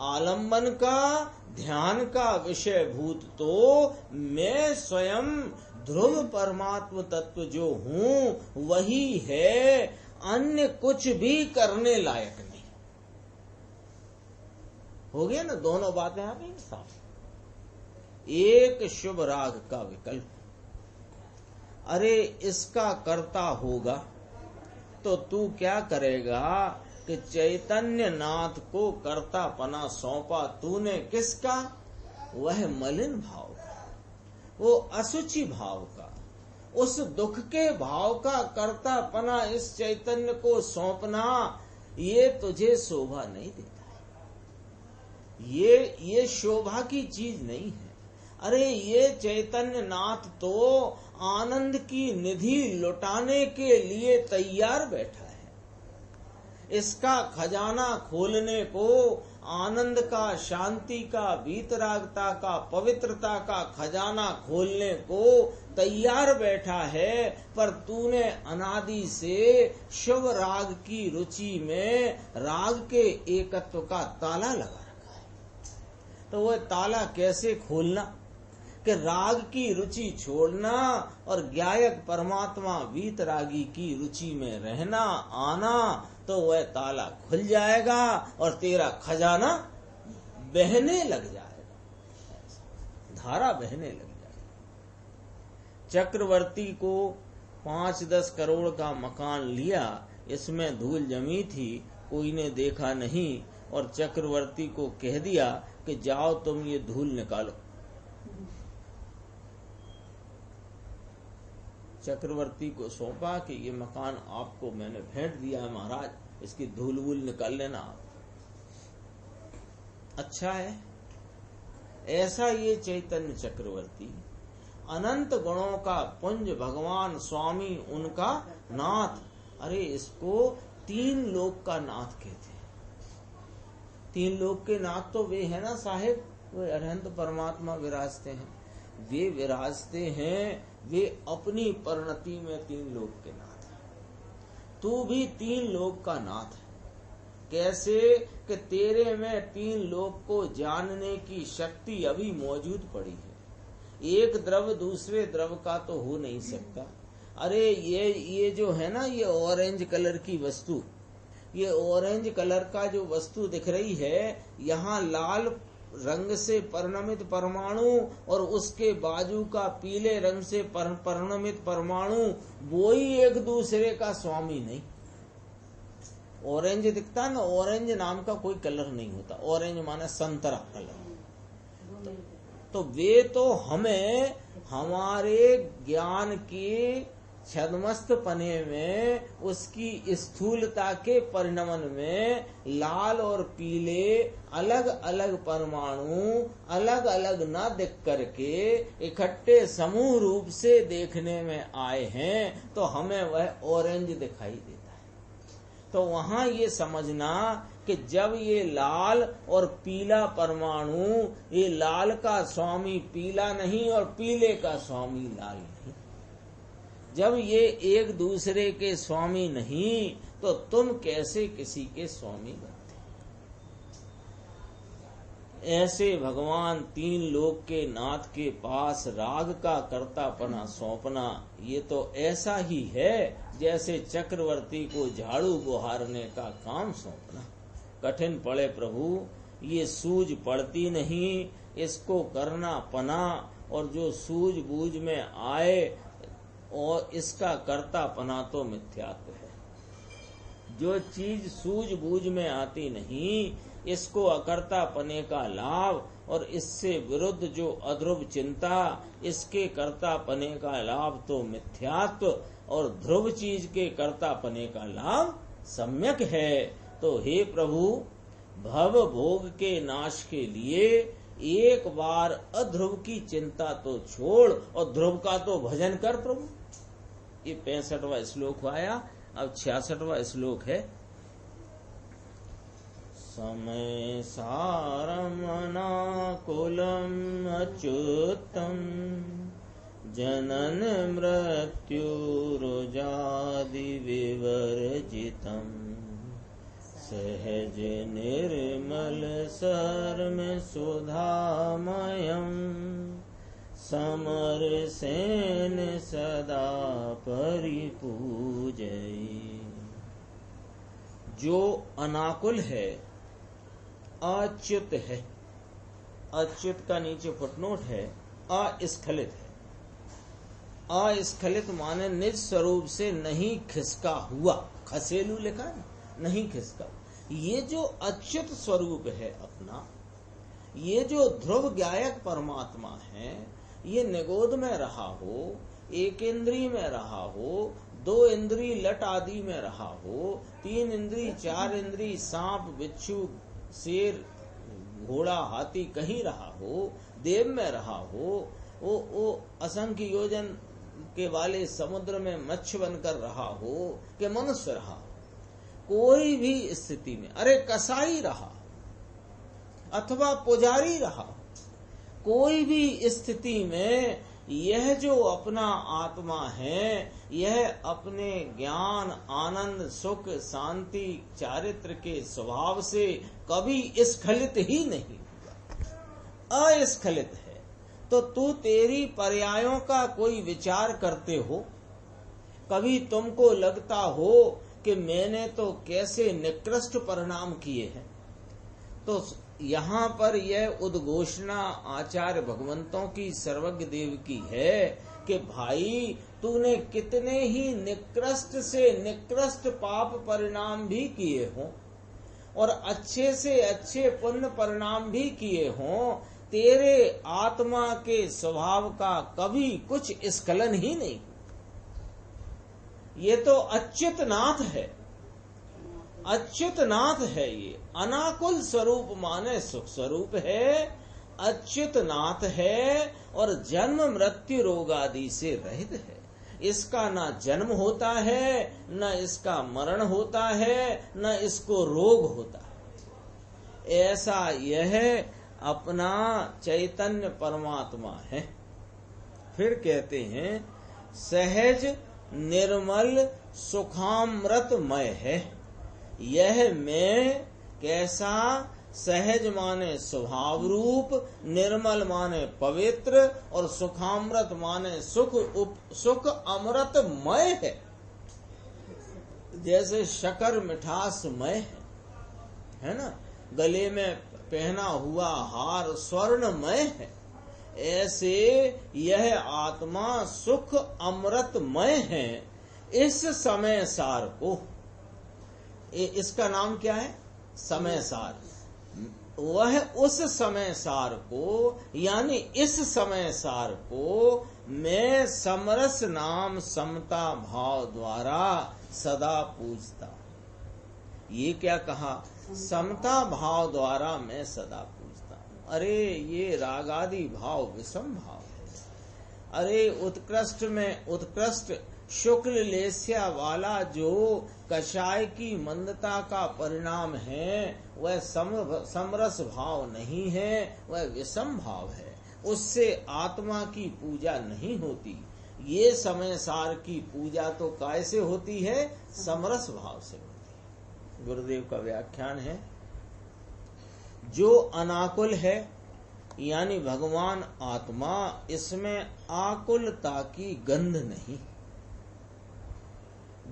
आलम्बन का ध्यान का विषय भूत, तो मैं स्वयं ध्रुव परमात्म तत्व जो हूँ वही है, अन्य कुछ भी करने लायक नहीं। हो गया ना, दोनों बातें आ गई साफ। एक शुभ राग का विकल्प, अरे इसका कर्ता होगा तो तू क्या करेगा कि चैतन्य नाथ को कर्तापना सौंपा तूने किसका? वह मलिन भाव का, वो असुचि भाव का, उस दुख के भाव का कर्तापना इस चैतन्य को सौंपना, ये तुझे शोभा नहीं देता है। ये शोभा की चीज नहीं है। अरे ये चैतन्य नाथ तो आनंद की निधि लुटाने के लिए तैयार बैठा है। इसका खजाना खोलने को, आनंद का, शांति का, वीतरागता का, पवित्रता का खजाना खोलने को तैयार बैठा है, पर तूने अनादि से शुभ राग की रुचि में राग के एकत्व का ताला लगा रखा है। तो वह ताला कैसे खोलना कि राग की रुचि छोड़ना और गायक परमात्मा वीतरागी की रुचि में रहना आना, तो वह ताला खुल जाएगा और तेरा खजाना बहने लग जाएगा, धारा बहने लग जाएगी। चक्रवर्ती को 5-10 करोड़ का मकान लिया, इसमें धूल जमी थी, कोई ने देखा नहीं और चक्रवर्ती को कह दिया कि जाओ तुम ये धूल निकालो। चक्रवर्ती को सौंपा कि ये मकान आपको मैंने भेंट दिया है महाराज, इसकी धूल वूल निकाल लेना आप। अच्छा है। ऐसा ये चैतन्य चक्रवर्ती अनंत गुणों का पुंज, भगवान स्वामी उनका नाथ। अरे इसको 3 लोक का नाथ कहते हैं। 3 लोक के नाथ तो वे है ना साहेब, वे अरहंत परमात्मा विराजते हैं, वे विराजते हैं, वे अपनी परिणति में 3 लोक के नाथ है। तू भी 3 लोक का नाथ है। कैसे कि तेरे में 3 लोक को जानने की शक्ति अभी मौजूद पड़ी है। एक द्रव दूसरे द्रव का तो हो नहीं सकता। अरे ये जो है ना, ये ऑरेंज कलर की वस्तु, ये ऑरेंज कलर का जो वस्तु दिख रही है, यहाँ लाल रंग से परिणमित परमाणु और उसके बाजू का पीले रंग से परिणमित परमाणु, वो ही एक दूसरे का स्वामी नहीं। ऑरेंज दिखता ना, ऑरेंज नाम का कोई कलर नहीं होता। ऑरेंज माने संतरा कलर। तो वे तो हमें हमारे ज्ञान के छदमस्त पने में, उसकी स्थूलता के परिणमन में लाल और पीले अलग अलग परमाणु अलग अलग न दिख करके इकट्ठे समूह रूप से देखने में आए हैं, तो हमें वह ऑरेंज दिखाई देता है। तो वहां ये समझना कि जब ये लाल और पीला परमाणु, ये लाल का स्वामी पीला नहीं और पीले का स्वामी लाल नहीं, जब ये एक दूसरे के स्वामी नहीं, तो तुम कैसे किसी के स्वामी बनते? ऐसे भगवान 3 लोक के नाथ के पास राग का कर्तापना सौंपना, ये तो ऐसा ही है जैसे चक्रवर्ती को झाड़ू बुहारने का काम सौंपना। कठिन पड़े प्रभु, ये सूझ पड़ती नहीं, इसको करना पना, और जो सूझबूझ में आए और इसका कर्तापना तो मिथ्यात्व है। जो चीज सूझबूझ में आती नहीं, इसको अकर्तापने का लाभ, और इससे विरुद्ध जो अध्रुव चिंता, इसके कर्तापने का लाभ तो मिथ्यात्व, और ध्रुव चीज के कर्तापने का लाभ सम्यक है। तो हे प्रभु, भव भोग के नाश के लिए एक बार अध्रुव की चिंता तो छोड़ और ध्रुव का तो भजन कर प्रभु। ये 65वां श्लोक आया। अब 66वां श्लोक है। समय सारम अनाकुलम अच्युतम जनन मृत्यु रुजादि विवर्जितम सहज निर्मल सर्म सुधामयम समर सेन सदा परिपूजय। जो अनाकुल है, अच्युत है, अच्युत का नीचे फुटनोट है, अस्खलित है। अस्खलित माने निज स्वरूप से नहीं खिसका हुआ, खसेलू लिखा है, नहीं खिसका। ये जो अच्युत स्वरूप है अपना, ये जो ध्रुव गायक परमात्मा है, ये निगोद में रहा हो, एक इंद्री में रहा हो, 2 इंद्री लट आदि में रहा हो, 3 इंद्री 4 इंद्री सांप बिच्छू शेर घोड़ा हाथी कहीं रहा हो, देव में रहा हो, वो असंख्य योजन के वाले समुद्र में मत्स्य बनकर रहा हो, कि मनुष्य रहा हो, कोई भी स्थिति में, अरे कसाई रहा अथवा पुजारी रहा, कोई भी स्थिति में यह जो अपना आत्मा है, यह अपने ज्ञान, आनंद, सुख, शांति, चारित्र के स्वभाव से कभी स्खलित ही नहीं हुआ, अस्खलित है। तो तू तेरी पर्यायों का कोई विचार करते हो, कभी तुमको लगता हो कि मैंने तो कैसे निकृष्ट परिणाम किए हैं। तो यहाँ पर यह उद्घोषणा आचार्य भगवंतों की, सर्वज्ञ देव की है कि भाई तूने कितने ही निकृष्ट से निकृष्ट पाप परिणाम भी किए हों और अच्छे से अच्छे पुण्य परिणाम भी किए हों, तेरे आत्मा के स्वभाव का कभी कुछ स्खलन ही नहीं। ये तो अच्युत नाथ है, अच्युत नाथ है। ये अनाकुल स्वरूप माने सुख स्वरूप है, अच्युत नाथ है और जन्म मृत्यु रोग आदि से रहित है। इसका ना जन्म होता है, न इसका मरण होता है, न इसको रोग होता है। ऐसा यह अपना चैतन्य परमात्मा है। फिर कहते हैं सहज निर्मल सुखामृतमय है। यह मैं कैसा? सहज माने स्वभाव रूप, निर्मल माने पवित्र और सुखामृत माने सुख अमृतमय है। जैसे शकर मिठासमय है ना, गले में पहना हुआ हार स्वर्णमय है, ऐसे यह आत्मा सुख अमृतमय है। इस समय सार को, इसका नाम क्या है? समय सार। वह उस समय सार को यानी इस समय सार को मैं समरस नाम समता भाव द्वारा सदा पूजता। ये क्या कहा? समता भाव द्वारा मैं सदा पूजता हूँ। अरे ये रागादि भाव विषम भाव है। अरे उत्कृष्ट में उत्कृष्ट शुक्ल लेस्या वाला जो कषाय की मंदता का परिणाम है, वह समरस भाव नहीं है, वह विषम भाव है। उससे आत्मा की पूजा नहीं होती। ये समय सार की पूजा तो कैसे होती है? समरस भाव से होती है। गुरुदेव का व्याख्यान है, जो अनाकुल है यानी भगवान आत्मा, इसमें आकुलता की गंध नहीं।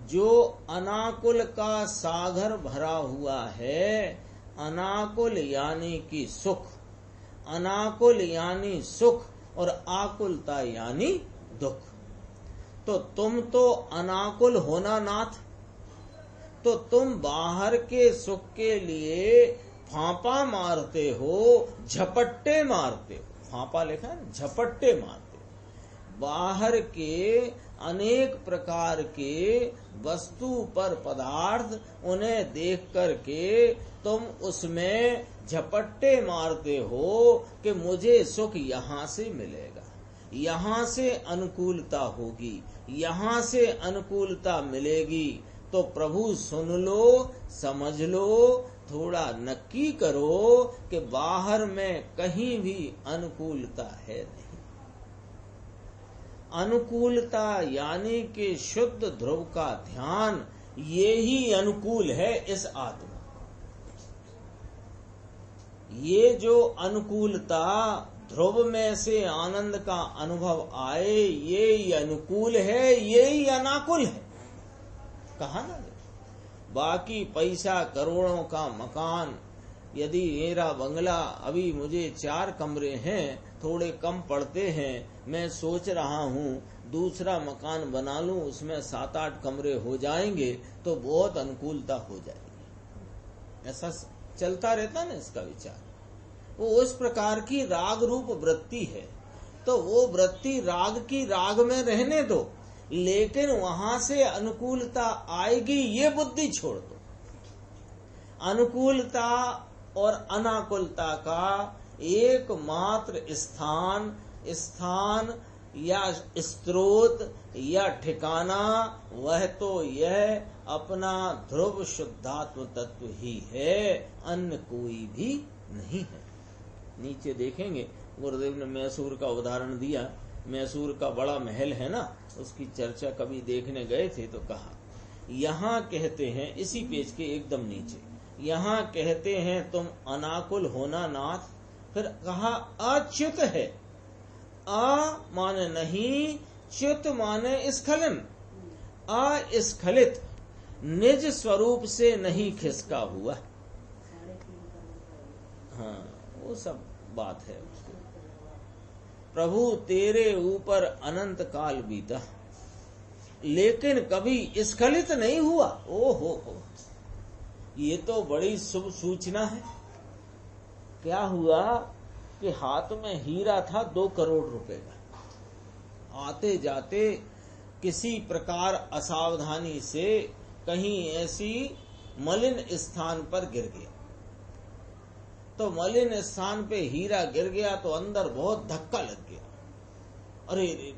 जो अनाकुल का सागर भरा हुआ है, अनाकुल यानी कि सुख, अनाकुल यानी सुख और आकुलता यानी दुख। तो तुम तो अनाकुल होना नाथ, तो तुम बाहर के सुख के लिए फांपा मारते हो, झपट्टे मारते हो। फांपा लिखा है, झपट्टे मारते हो। बाहर के अनेक प्रकार के वस्तु पर पदार्थ, उन्हें देख करके तुम उसमें झपट्टे मारते हो कि मुझे सुख यहाँ से मिलेगा, यहाँ से अनुकूलता होगी, यहाँ से अनुकूलता मिलेगी। तो प्रभु सुन लो, समझ लो, थोड़ा नक्की करो कि बाहर में कहीं भी अनुकूलता है नहीं। अनुकूलता यानी कि शुद्ध ध्रुव का ध्यान, ये ही अनुकूल है इस आत्मा। ये जो अनुकूलता ध्रुव में से आनंद का अनुभव आए, ये ही अनुकूल है, ये ही अनाकुल है। कहा ना, बाकी पैसा करोड़ों का मकान, यदि मेरा बंगला अभी मुझे 4 कमरे हैं, थोड़े कम पड़ते हैं, मैं सोच रहा हूँ दूसरा मकान बना लूं, उसमें 7-8 कमरे हो जाएंगे तो बहुत अनुकूलता हो जाएगी। ऐसा चलता रहता ना इसका विचार। वो उस प्रकार की राग रूप वृत्ति है, तो वो वृत्ति राग की राग में रहने दो, लेकिन वहां से अनुकूलता आएगी ये बुद्धि छोड़ दो। अनुकूलता और अनाकुलता का एकमात्र स्थान या स्रोत या ठिकाना, वह तो यह अपना ध्रुव शुद्धात्म तत्व ही है, अन्य कोई भी नहीं है। नीचे देखेंगे गुरुदेव ने मैसूर का उदाहरण दिया। मैसूर का बड़ा महल है ना, उसकी चर्चा कभी देखने गए थे तो कहा, यहाँ कहते हैं, इसी पेज के एकदम नीचे, यहाँ कहते हैं तुम अनाकुल होना नाथ। फिर कहा अच्युत है। अ माने नहीं, च्युत माने स्खलन, अस्खलित, निज स्वरूप से नहीं खिसका हुआ। हाँ, वो सब बात है। प्रभु तेरे ऊपर अनंत काल बीता, लेकिन कभी स्खलित नहीं हुआ। ओ हो, ये तो बड़ी शुभ सूचना है। क्या हुआ कि हाथ में हीरा था 2 करोड़ रुपए का, आते जाते किसी प्रकार असावधानी से कहीं ऐसी मलिन स्थान पर गिर गया। तो मलिन स्थान पे हीरा गिर गया तो अंदर बहुत धक्का लग गया। अरे रे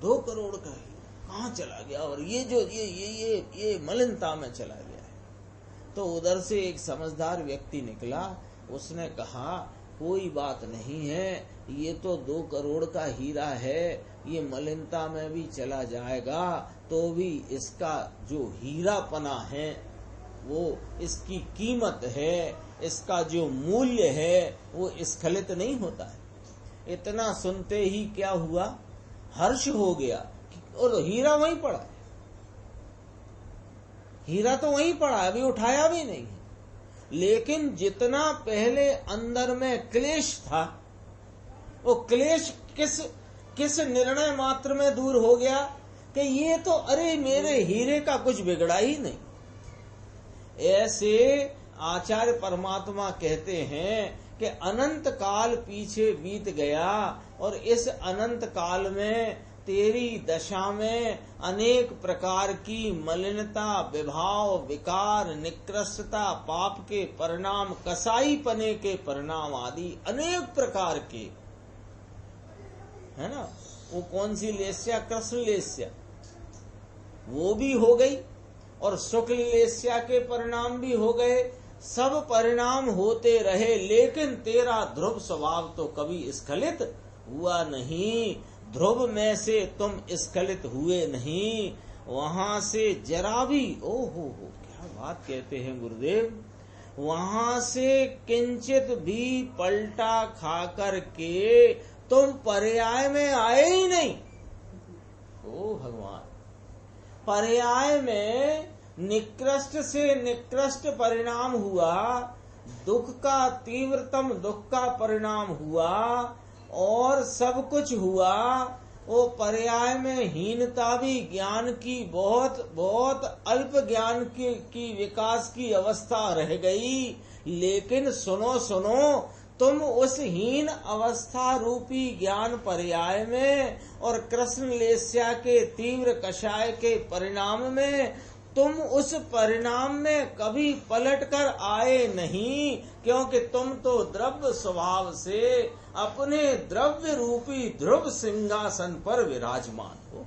2 करोड़ का हीरा कहाँ चला गया, और ये जो ये मलिनता में चला गया है। तो उधर से एक समझदार व्यक्ति निकला, उसने कहा कोई बात नहीं है, ये तो 2 करोड़ का हीरा है, ये मलिनता में भी चला जाएगा तो भी इसका जो हीरापना है, वो इसकी कीमत है, इसका जो मूल्य है वो स्खलित नहीं होता है। इतना सुनते ही क्या हुआ, हर्ष हो गया। और हीरा वहीं पड़ा है, हीरा तो वहीं पड़ा है, अभी उठाया भी नहीं है। लेकिन जितना पहले अंदर में क्लेश था, वो क्लेश किस निर्णय मात्र में दूर हो गया कि ये तो अरे मेरे हीरे का कुछ बिगड़ा ही नहीं। ऐसे आचार्य परमात्मा कहते हैं कि अनंत काल पीछे बीत गया और इस अनंत काल में तेरी दशा में अनेक प्रकार की मलिनता, विभाव, विकार, निकृष्टता, पाप के परिणाम, कसाई पने के परिणाम आदि अनेक प्रकार के, है ना। वो कौन सी लेस्या, कृष्ण लेस्या, वो भी हो गई और शुक्ल लेस्या के परिणाम भी हो गए। सब परिणाम होते रहे, लेकिन तेरा ध्रुव स्वभाव तो कभी स्खलित हुआ नहीं। ध्रुव में से तुम स्खलित हुए नहीं, वहां से जरा भी, ओहो क्या बात कहते हैं गुरुदेव, वहां से किंचित भी पलटा खा कर के तुम पर्याय में आए ही नहीं। ओ भगवान, पर्याय में निकृष्ट से निकृष्ट परिणाम हुआ, दुख का तीव्रतम दुख का परिणाम हुआ और सब कुछ हुआ। वो पर्याय में हीनता भी, ज्ञान की बहुत बहुत अल्प ज्ञान की विकास की अवस्था रह गई। लेकिन सुनो सुनो, तुम उस हीन अवस्था रूपी ज्ञान पर्याय में और कृष्ण लेस्या के तीव्र कषाय के परिणाम में, तुम उस परिणाम में कभी पलटकर आए नहीं, क्योंकि तुम तो द्रव्य स्वभाव से अपने द्रव्य रूपी ध्रुव सिंहासन पर विराजमान हो।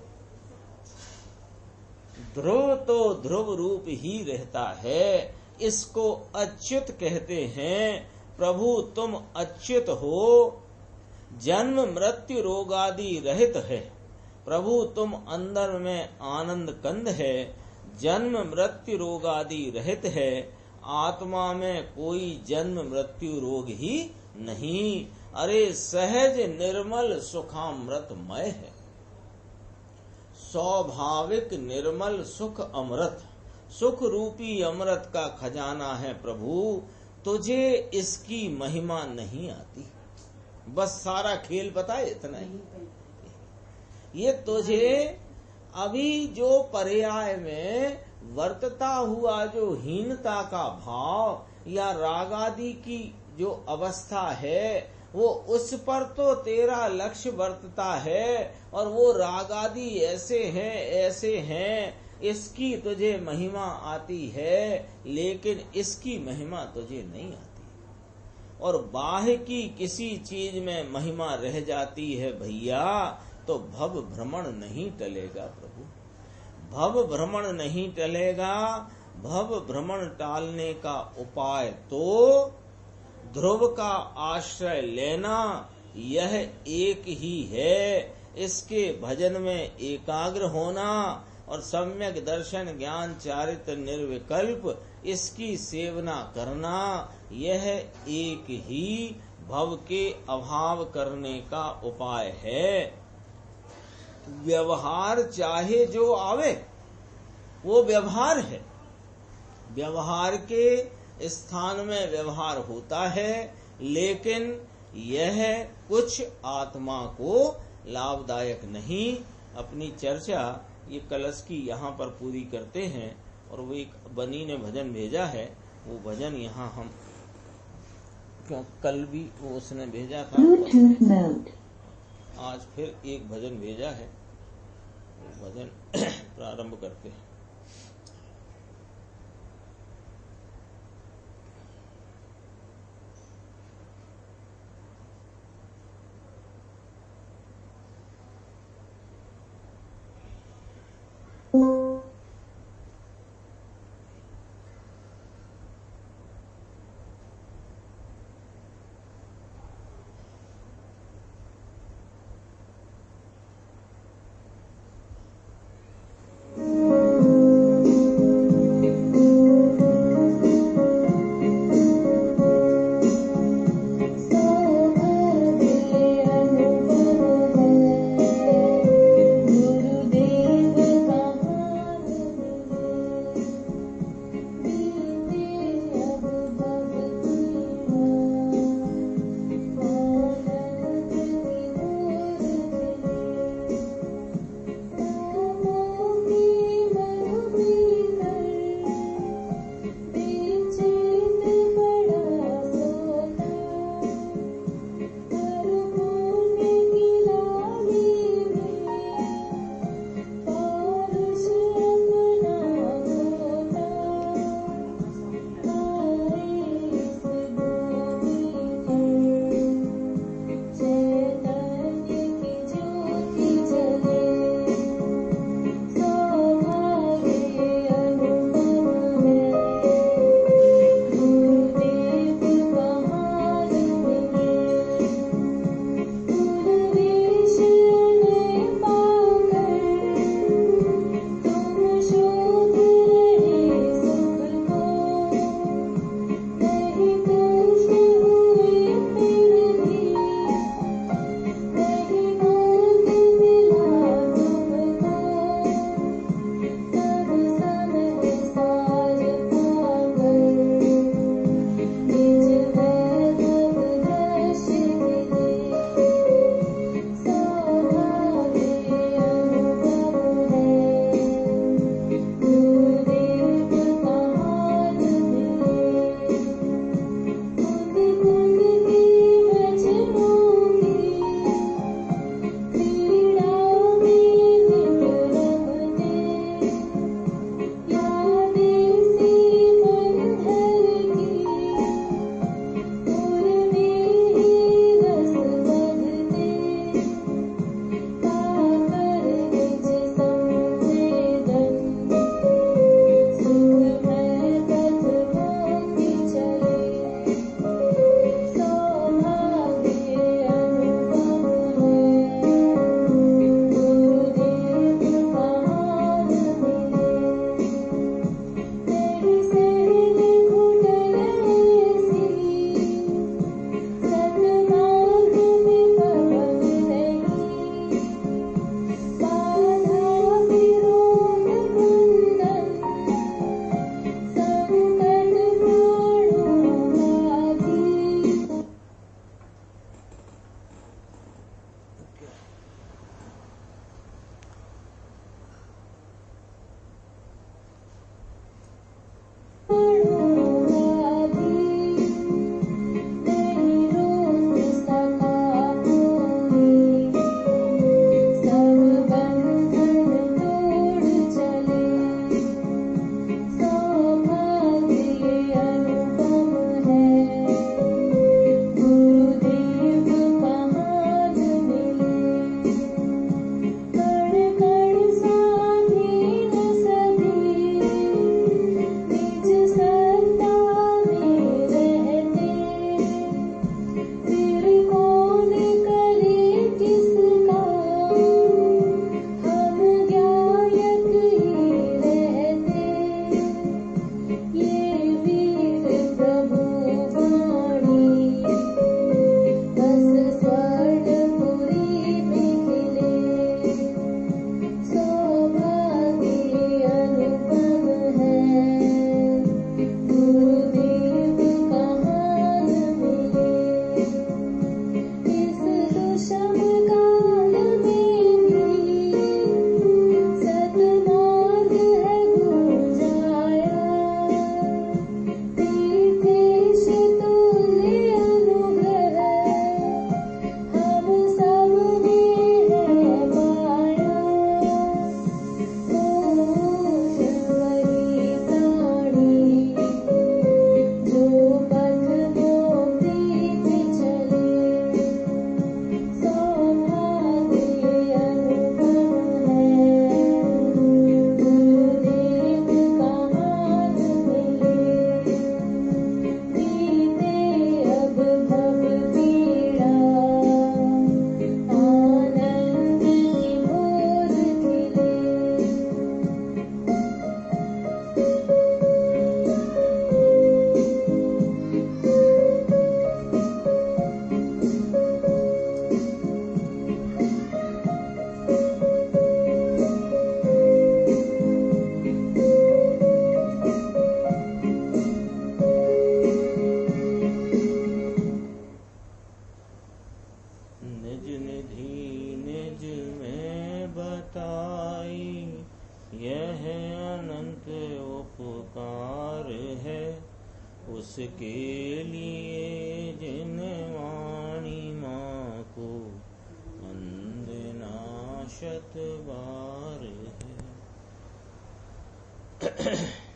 ध्रुव तो ध्रुव रूप ही रहता है, इसको अच्युत कहते हैं। प्रभु तुम अच्युत हो, जन्म मृत्यु रोग आदि रहित है। प्रभु तुम अंदर में आनंद कंद है, जन्म मृत्यु रोग आदि रहित है। आत्मा में कोई जन्म मृत्यु रोग ही नहीं। अरे सहज निर्मल सुखामृतमय है, स्वाभाविक निर्मल सुख अमृत, सुख रूपी अमृत का खजाना है प्रभु। तुझे इसकी महिमा नहीं आती, बस सारा खेल पता है इतना ही। ये तुझे अभी जो पर्याय में वर्तता हुआ जो हीनता का भाव या राग आदि की जो अवस्था है, वो उस पर तो तेरा लक्ष्य वर्तता है और वो राग आदि ऐसे हैं, इसकी तुझे महिमा आती है, लेकिन इसकी महिमा तुझे नहीं आती। और बाह्य की किसी चीज में महिमा रह जाती है भैया, तो भव भ्रमण नहीं टलेगा प्रभु। भव भ्रमण नहीं टलेगा। भव भ्रमण टालने का उपाय तो ध्रुव का आश्रय लेना यह एक ही है। इसके भजन में एकाग्र होना और सम्यक दर्शन ज्ञान चारित्र निर्विकल्प इसकी सेवना करना यह एक ही भव के अभाव करने का उपाय है। व्यवहार चाहे जो आवे वो व्यवहार है। व्यवहार के स्थान में व्यवहार होता है, लेकिन यह कुछ आत्मा को लाभदायक नहीं। अपनी चर्चा ये कलश की यहाँ पर पूरी करते हैं। और वो एक बनी ने भजन भेजा है, वो भजन यहाँ हम कल भी वो उसने भेजा था, आज फिर एक भजन भेजा है, वो भजन प्रारंभ करते हैं। निज निधि निज में बताई, यह अनंत उपकार है। उसके लिए जिन वाणी माँ को वंदना शत बार है।